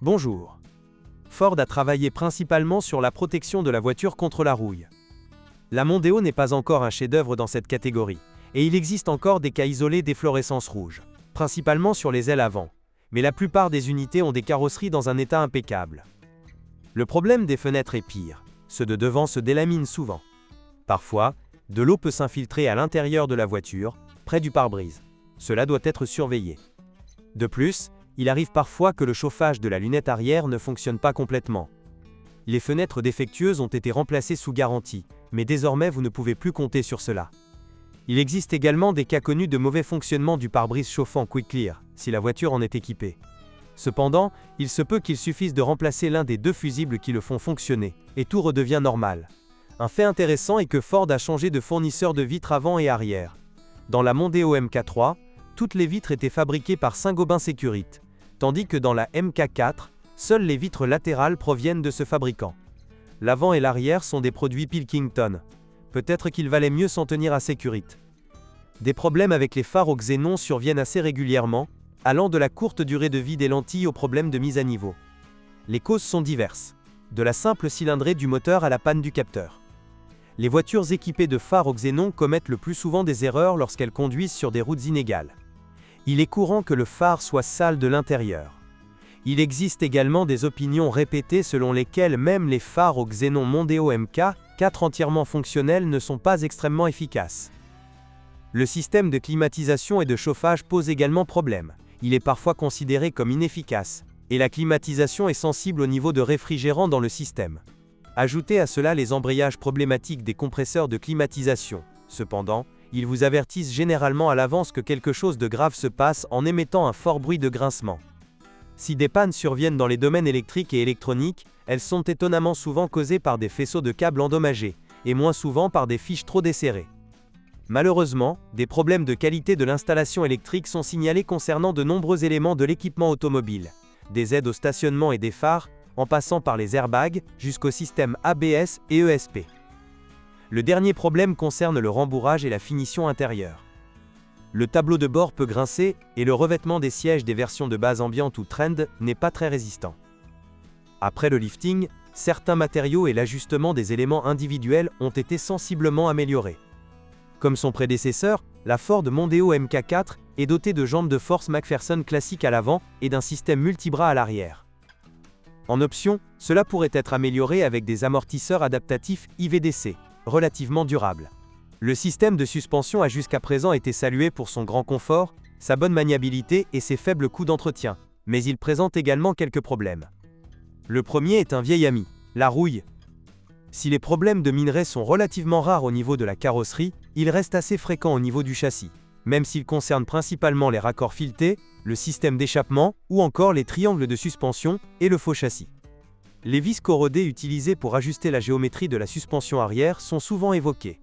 Bonjour. Ford a travaillé principalement sur la protection de la voiture contre la rouille. La Mondeo n'est pas encore un chef-d'œuvre dans cette catégorie, et il existe encore des cas isolés d'efflorescence rouge, principalement sur les ailes avant, mais la plupart des unités ont des carrosseries dans un état impeccable. Le problème des fenêtres est pire, ceux de devant se délaminent souvent. Parfois, de l'eau peut s'infiltrer à l'intérieur de la voiture, près du pare-brise. Cela doit être surveillé. De plus, il arrive parfois que le chauffage de la lunette arrière ne fonctionne pas complètement. Les fenêtres défectueuses ont été remplacées sous garantie, mais désormais vous ne pouvez plus compter sur cela. Il existe également des cas connus de mauvais fonctionnement du pare-brise chauffant Quick Clear, si la voiture en est équipée. Cependant, il se peut qu'il suffise de remplacer l'un des deux fusibles qui le font fonctionner, et tout redevient normal. Un fait intéressant est que Ford a changé de fournisseur de vitres avant et arrière. Dans la Mondeo MK3, toutes les vitres étaient fabriquées par Saint-Gobain Sécurite, tandis que dans la MK4, seules les vitres latérales proviennent de ce fabricant. L'avant et l'arrière sont des produits Pilkington. Peut-être qu'il valait mieux s'en tenir à Sécurite. Des problèmes avec les phares au xénon surviennent assez régulièrement, allant de la courte durée de vie des lentilles aux problèmes de mise à niveau. Les causes sont diverses, de la simple cylindrée du moteur à la panne du capteur. Les voitures équipées de phares au xénon commettent le plus souvent des erreurs lorsqu'elles conduisent sur des routes inégales. Il est courant que le phare soit sale de l'intérieur. Il existe également des opinions répétées selon lesquelles même les phares au xénon Mondeo MK4 entièrement fonctionnels ne sont pas extrêmement efficaces. Le système de climatisation et de chauffage pose également problème. Il est parfois considéré comme inefficace, et la climatisation est sensible au niveau de réfrigérant dans le système. Ajoutez à cela les embrayages problématiques des compresseurs de climatisation. Cependant, ils vous avertissent généralement à l'avance que quelque chose de grave se passe en émettant un fort bruit de grincement. Si des pannes surviennent dans les domaines électriques et électroniques, elles sont étonnamment souvent causées par des faisceaux de câbles endommagés, et moins souvent par des fiches trop desserrées. Malheureusement, des problèmes de qualité de l'installation électrique sont signalés concernant de nombreux éléments de l'équipement automobile, des aides au stationnement et des phares, en passant par les airbags, jusqu'au système ABS et ESP. Le dernier problème concerne le rembourrage et la finition intérieure. Le tableau de bord peut grincer, et le revêtement des sièges des versions de base ambiante ou Trend n'est pas très résistant. Après le lifting, certains matériaux et l'ajustement des éléments individuels ont été sensiblement améliorés. Comme son prédécesseur, la Ford Mondeo MK4 est dotée de jambes de force McPherson classiques à l'avant et d'un système multibras à l'arrière. En option, cela pourrait être amélioré avec des amortisseurs adaptatifs IVDC, relativement durables. Le système de suspension a jusqu'à présent été salué pour son grand confort, sa bonne maniabilité et ses faibles coûts d'entretien, mais il présente également quelques problèmes. Le premier est un vieil ami, la rouille. Si les problèmes de minerai sont relativement rares au niveau de la carrosserie, ils restent assez fréquents au niveau du châssis, même s'ils concernent principalement les raccords filetés, le système d'échappement ou encore les triangles de suspension et le faux châssis. Les vis corrodées utilisées pour ajuster la géométrie de la suspension arrière sont souvent évoquées.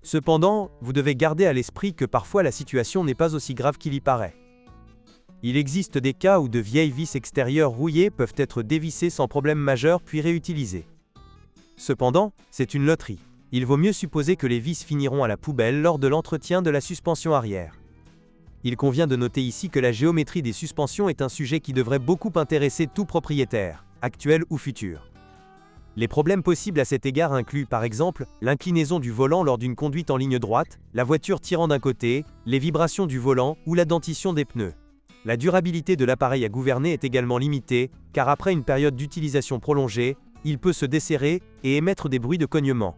Cependant, vous devez garder à l'esprit que parfois la situation n'est pas aussi grave qu'il y paraît. Il existe des cas où de vieilles vis extérieures rouillées peuvent être dévissées sans problème majeur puis réutilisées. Cependant, c'est une loterie. Il vaut mieux supposer que les vis finiront à la poubelle lors de l'entretien de la suspension arrière. Il convient de noter ici que la géométrie des suspensions est un sujet qui devrait beaucoup intéresser tout propriétaire, actuel ou futur. Les problèmes possibles à cet égard incluent par exemple l'inclinaison du volant lors d'une conduite en ligne droite, la voiture tirant d'un côté, les vibrations du volant ou la dentition des pneus. La durabilité de l'appareil à gouverner est également limitée, car après une période d'utilisation prolongée, il peut se desserrer et émettre des bruits de cognement.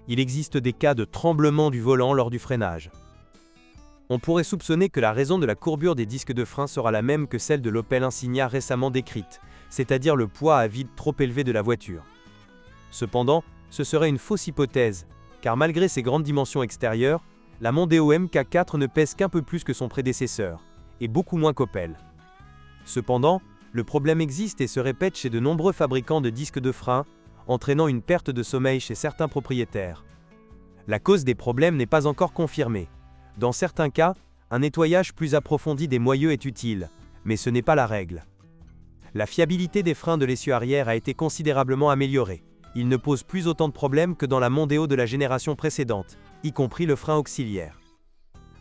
Il existe des cas de tremblement du volant lors du freinage. On pourrait soupçonner que la raison de la courbure des disques de frein sera la même que celle de l'Opel Insignia récemment décrite, c'est-à-dire le poids à vide trop élevé de la voiture. Cependant, ce serait une fausse hypothèse, car malgré ses grandes dimensions extérieures, la Mondeo MK4 ne pèse qu'un peu plus que son prédécesseur, et beaucoup moins qu'Opel. Cependant, le problème existe et se répète chez de nombreux fabricants de disques de frein, entraînant une perte de sommeil chez certains propriétaires. La cause des problèmes n'est pas encore confirmée. Dans certains cas, un nettoyage plus approfondi des moyeux est utile, mais ce n'est pas la règle. La fiabilité des freins de l'essieu arrière a été considérablement améliorée. Il ne pose plus autant de problèmes que dans la Mondeo de la génération précédente, y compris le frein auxiliaire.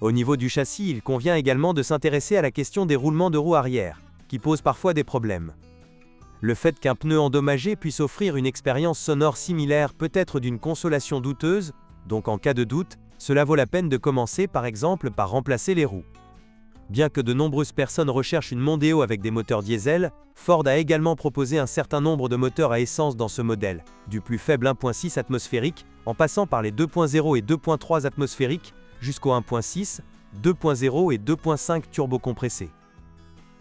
Au niveau du châssis, il convient également de s'intéresser à la question des roulements de roues arrière, qui posent parfois des problèmes. Le fait qu'un pneu endommagé puisse offrir une expérience sonore similaire peut être d'une consolation douteuse, donc en cas de doute, cela vaut la peine de commencer par exemple par remplacer les roues. Bien que de nombreuses personnes recherchent une Mondeo avec des moteurs diesel, Ford a également proposé un certain nombre de moteurs à essence dans ce modèle, du plus faible 1.6 atmosphérique, en passant par les 2.0 et 2.3 atmosphériques, jusqu'au 1.6, 2.0 et 2.5 turbocompressés.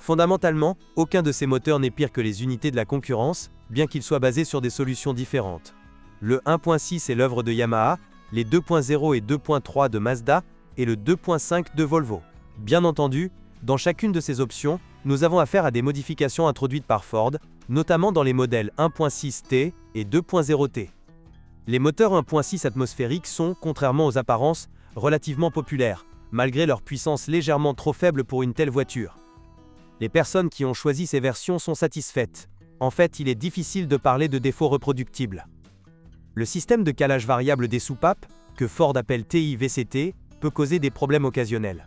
Fondamentalement, aucun de ces moteurs n'est pire que les unités de la concurrence, bien qu'ils soient basés sur des solutions différentes. Le 1.6 est l'œuvre de Yamaha, les 2.0 et 2.3 de Mazda, et le 2.5 de Volvo. Bien entendu, dans chacune de ces options, nous avons affaire à des modifications introduites par Ford, notamment dans les modèles 1.6T et 2.0T. Les moteurs 1.6 atmosphériques sont, contrairement aux apparences, relativement populaires, malgré leur puissance légèrement trop faible pour une telle voiture. Les personnes qui ont choisi ces versions sont satisfaites. En fait, il est difficile de parler de défauts reproductibles. Le système de calage variable des soupapes, que Ford appelle TI-VCT, peut causer des problèmes occasionnels.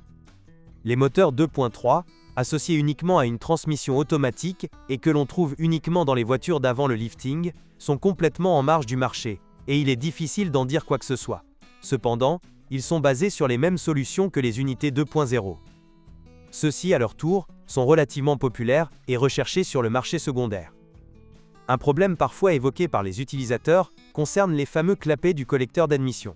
Les moteurs 2.3, associés uniquement à une transmission automatique et que l'on trouve uniquement dans les voitures d'avant le lifting, sont complètement en marge du marché, et il est difficile d'en dire quoi que ce soit. Cependant, ils sont basés sur les mêmes solutions que les unités 2.0. Ceux-ci, à leur tour, sont relativement populaires et recherchés sur le marché secondaire. Un problème parfois évoqué par les utilisateurs concerne les fameux clapets du collecteur d'admission.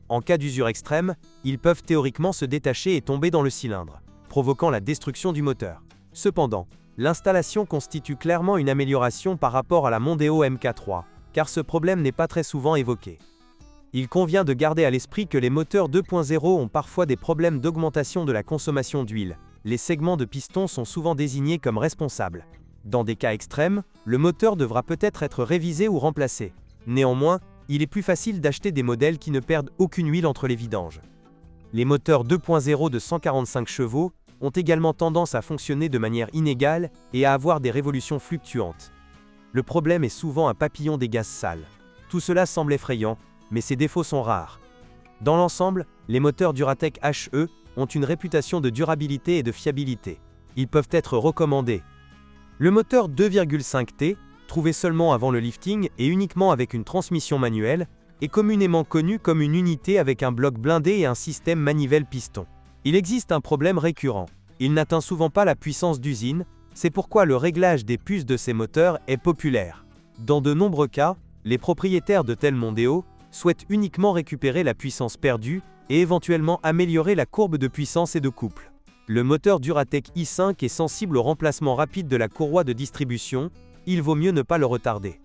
En cas d'usure extrême, ils peuvent théoriquement se détacher et tomber dans le cylindre, provoquant la destruction du moteur. Cependant, l'installation constitue clairement une amélioration par rapport à la Mondeo MK3, car ce problème n'est pas très souvent évoqué. Il convient de garder à l'esprit que les moteurs 2.0 ont parfois des problèmes d'augmentation de la consommation d'huile. Les segments de piston sont souvent désignés comme responsables. Dans des cas extrêmes, le moteur devra peut-être être révisé ou remplacé. Néanmoins, il est plus facile d'acheter des modèles qui ne perdent aucune huile entre les vidanges. Les moteurs 2.0 de 145 chevaux ont également tendance à fonctionner de manière inégale et à avoir des révolutions fluctuantes. Le problème est souvent un papillon des gaz sales. Tout cela semble effrayant, mais ces défauts sont rares. Dans l'ensemble, les moteurs Duratec HE ont une réputation de durabilité et de fiabilité. Ils peuvent être recommandés. Le moteur 2,5T, trouvé seulement avant le lifting et uniquement avec une transmission manuelle, est communément connu comme une unité avec un bloc blindé et un système manivelle-piston. Il existe un problème récurrent. Il n'atteint souvent pas la puissance d'usine, c'est pourquoi le réglage des puces de ces moteurs est populaire. Dans de nombreux cas, les propriétaires de tels Mondeo souhaitent uniquement récupérer la puissance perdue et éventuellement améliorer la courbe de puissance et de couple. Le moteur Duratec i5 est sensible au remplacement rapide de la courroie de distribution, il vaut mieux ne pas le retarder.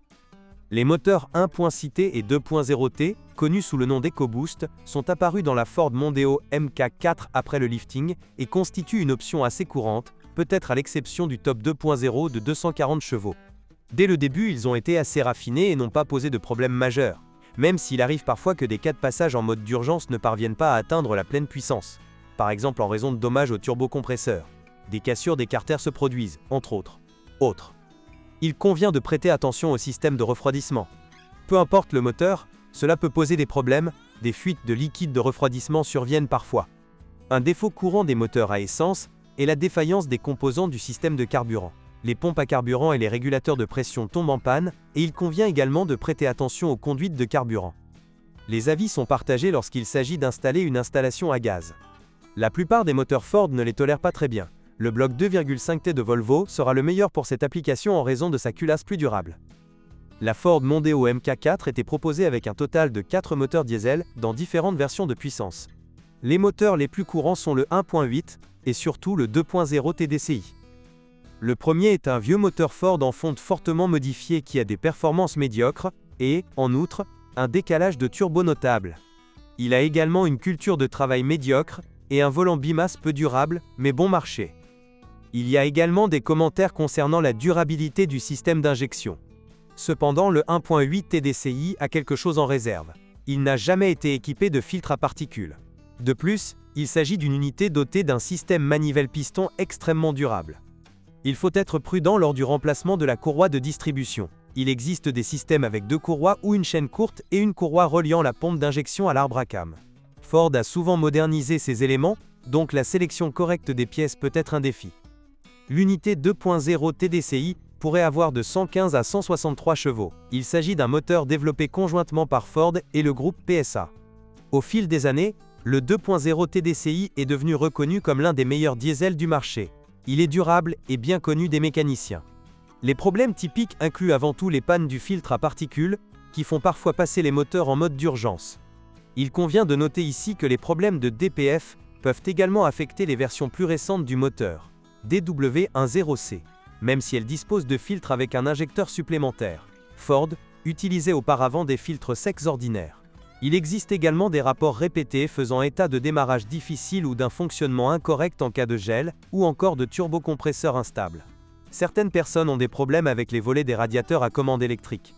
Les moteurs 1.6T et 2.0T, connus sous le nom d'EcoBoost, sont apparus dans la Ford Mondeo MK4 après le lifting et constituent une option assez courante, peut-être à l'exception du Top 2.0 de 240 chevaux. Dès le début, ils ont été assez raffinés et n'ont pas posé de problème majeur, même s'il arrive parfois que des cas de passage en mode d'urgence ne parviennent pas à atteindre la pleine puissance, par exemple en raison de dommages au turbocompresseur. Des cassures des carters se produisent, entre autres. Il convient de prêter attention au système de refroidissement. Peu importe le moteur, cela peut poser des problèmes, des fuites de liquide de refroidissement surviennent parfois. Un défaut courant des moteurs à essence est la défaillance des composants du système de carburant. Les pompes à carburant et les régulateurs de pression tombent en panne, et il convient également de prêter attention aux conduites de carburant. Les avis sont partagés lorsqu'il s'agit d'installer une installation à gaz. La plupart des moteurs Ford ne les tolèrent pas très bien. Le bloc 2,5T de Volvo sera le meilleur pour cette application en raison de sa culasse plus durable. La Ford Mondeo MK4 était proposée avec un total de 4 moteurs diesel dans différentes versions de puissance. Les moteurs les plus courants sont le 1.8 et surtout le 2.0 TDCi. Le premier est un vieux moteur Ford en fonte fortement modifié qui a des performances médiocres et, en outre, un décalage de turbo notable. Il a également une culture de travail médiocre et un volant bimasse peu durable, mais bon marché. Il y a également des commentaires concernant la durabilité du système d'injection. Cependant, le 1.8 TDCi a quelque chose en réserve. Il n'a jamais été équipé de filtre à particules. De plus, il s'agit d'une unité dotée d'un système manivelle-piston extrêmement durable. Il faut être prudent lors du remplacement de la courroie de distribution. Il existe des systèmes avec 2 courroies ou une chaîne courte et une courroie reliant la pompe d'injection à l'arbre à cam. Ford a souvent modernisé ces éléments, donc la sélection correcte des pièces peut être un défi. L'unité 2.0 TDCi pourrait avoir de 115 à 163 chevaux. Il s'agit d'un moteur développé conjointement par Ford et le groupe PSA. Au fil des années, le 2.0 TDCi est devenu reconnu comme l'un des meilleurs diesels du marché. Il est durable et bien connu des mécaniciens. Les problèmes typiques incluent avant tout les pannes du filtre à particules, qui font parfois passer les moteurs en mode d'urgence. Il convient de noter ici que les problèmes de DPF peuvent également affecter les versions plus récentes du moteur, DW10C, même si elles disposent de filtres avec un injecteur supplémentaire. Ford utilisait auparavant des filtres secs ordinaires. Il existe également des rapports répétés faisant état de démarrage difficile ou d'un fonctionnement incorrect en cas de gel, ou encore de turbocompresseur instable. Certaines personnes ont des problèmes avec les volets des radiateurs à commande électrique.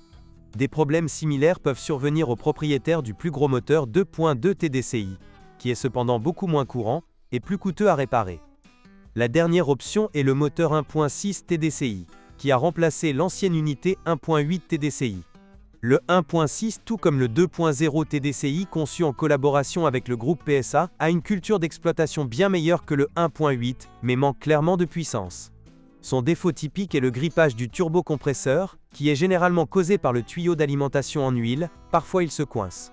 Des problèmes similaires peuvent survenir aux propriétaires du plus gros moteur 2.2 TDCi, qui est cependant beaucoup moins courant et plus coûteux à réparer. La dernière option est le moteur 1.6 TDCi, qui a remplacé l'ancienne unité 1.8 TDCi. Le 1.6, tout comme le 2.0 TDCi conçu en collaboration avec le groupe PSA, a une culture d'exploitation bien meilleure que le 1.8, mais manque clairement de puissance. Son défaut typique est le grippage du turbocompresseur, qui est généralement causé par le tuyau d'alimentation en huile, parfois il se coince.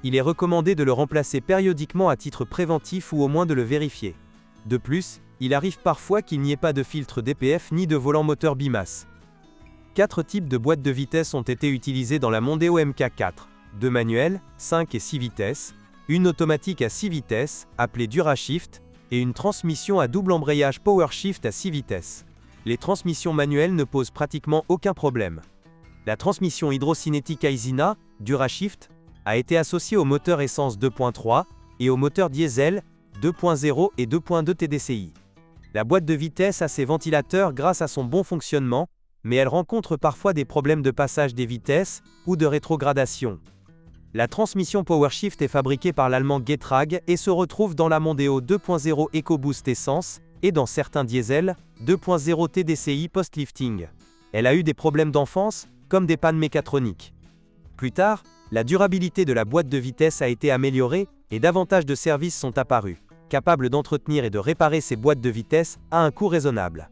Il est recommandé de le remplacer périodiquement à titre préventif ou au moins de le vérifier. De plus, il arrive parfois qu'il n'y ait pas de filtre DPF ni de volant moteur bimasse. 4 types de boîtes de vitesse ont été utilisées dans la Mondeo MK4, 2 manuels, 5 et 6 vitesses, une automatique à 6 vitesses, appelée DuraShift, et une transmission à double embrayage PowerShift à 6 vitesses. Les transmissions manuelles ne posent pratiquement aucun problème. La transmission hydrocinétique Aizina, DuraShift, a été associée au moteur essence 2.3 et au moteur diesel 2.0 et 2.2 TDCi. La boîte de vitesse a ses ventilateurs grâce à son bon fonctionnement, mais elle rencontre parfois des problèmes de passage des vitesses ou de rétrogradation. La transmission PowerShift est fabriquée par l'allemand Getrag et se retrouve dans la Mondeo 2.0 EcoBoost Essence et dans certains diesels 2.0 TDCi post-lifting. Elle a eu des problèmes d'enfance, comme des pannes mécatroniques. Plus tard, la durabilité de la boîte de vitesse a été améliorée et davantage de services sont apparus, capables d'entretenir et de réparer ces boîtes de vitesse à un coût raisonnable.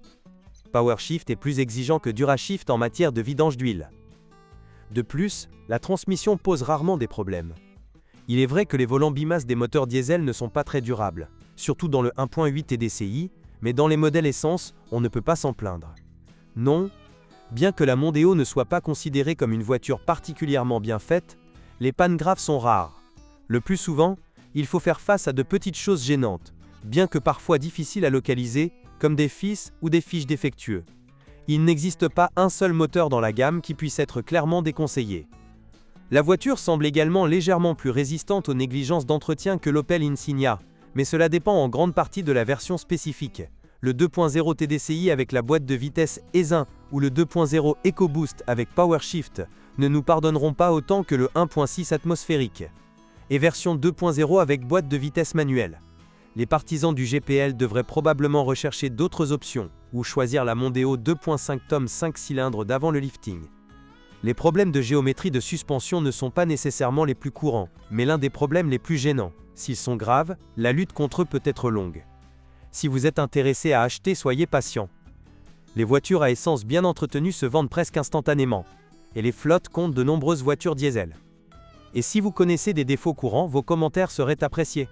PowerShift est plus exigeant que DuraShift en matière de vidange d'huile. De plus, la transmission pose rarement des problèmes. Il est vrai que les volants bimasse des moteurs diesel ne sont pas très durables, surtout dans le 1.8 TDCi, mais dans les modèles essence, on ne peut pas s'en plaindre. Non, bien que la Mondeo ne soit pas considérée comme une voiture particulièrement bien faite, les pannes graves sont rares. Le plus souvent, il faut faire face à de petites choses gênantes, bien que parfois difficiles à localiser, comme des fils ou des fiches défectueux. Il n'existe pas un seul moteur dans la gamme qui puisse être clairement déconseillé. La voiture semble également légèrement plus résistante aux négligences d'entretien que l'Opel Insignia, mais cela dépend en grande partie de la version spécifique. Le 2.0 TDCi avec la boîte de vitesse EZ1 ou le 2.0 EcoBoost avec PowerShift ne nous pardonneront pas autant que le 1.6 atmosphérique. Et version 2.0 avec boîte de vitesse manuelle. Les partisans du GPL devraient probablement rechercher d'autres options, ou choisir la Mondeo 2.5 tonnes 5 cylindres d'avant le lifting. Les problèmes de géométrie de suspension ne sont pas nécessairement les plus courants, mais l'un des problèmes les plus gênants. S'ils sont graves, la lutte contre eux peut être longue. Si vous êtes intéressé à acheter, soyez patient. Les voitures à essence bien entretenues se vendent presque instantanément, et les flottes comptent de nombreuses voitures diesel. Et si vous connaissez des défauts courants, vos commentaires seraient appréciés.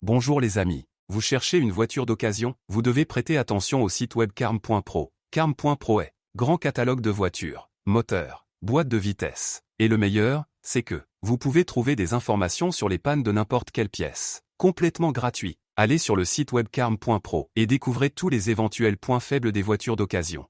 Bonjour les amis, vous cherchez une voiture d'occasion, vous devez prêter attention au site web carm.pro. Carm.pro est grand catalogue de voitures, moteurs, boîtes de vitesse. Et le meilleur, c'est que vous pouvez trouver des informations sur les pannes de n'importe quelle pièce. Complètement gratuit. Allez sur le site web carm.pro et découvrez tous les éventuels points faibles des voitures d'occasion.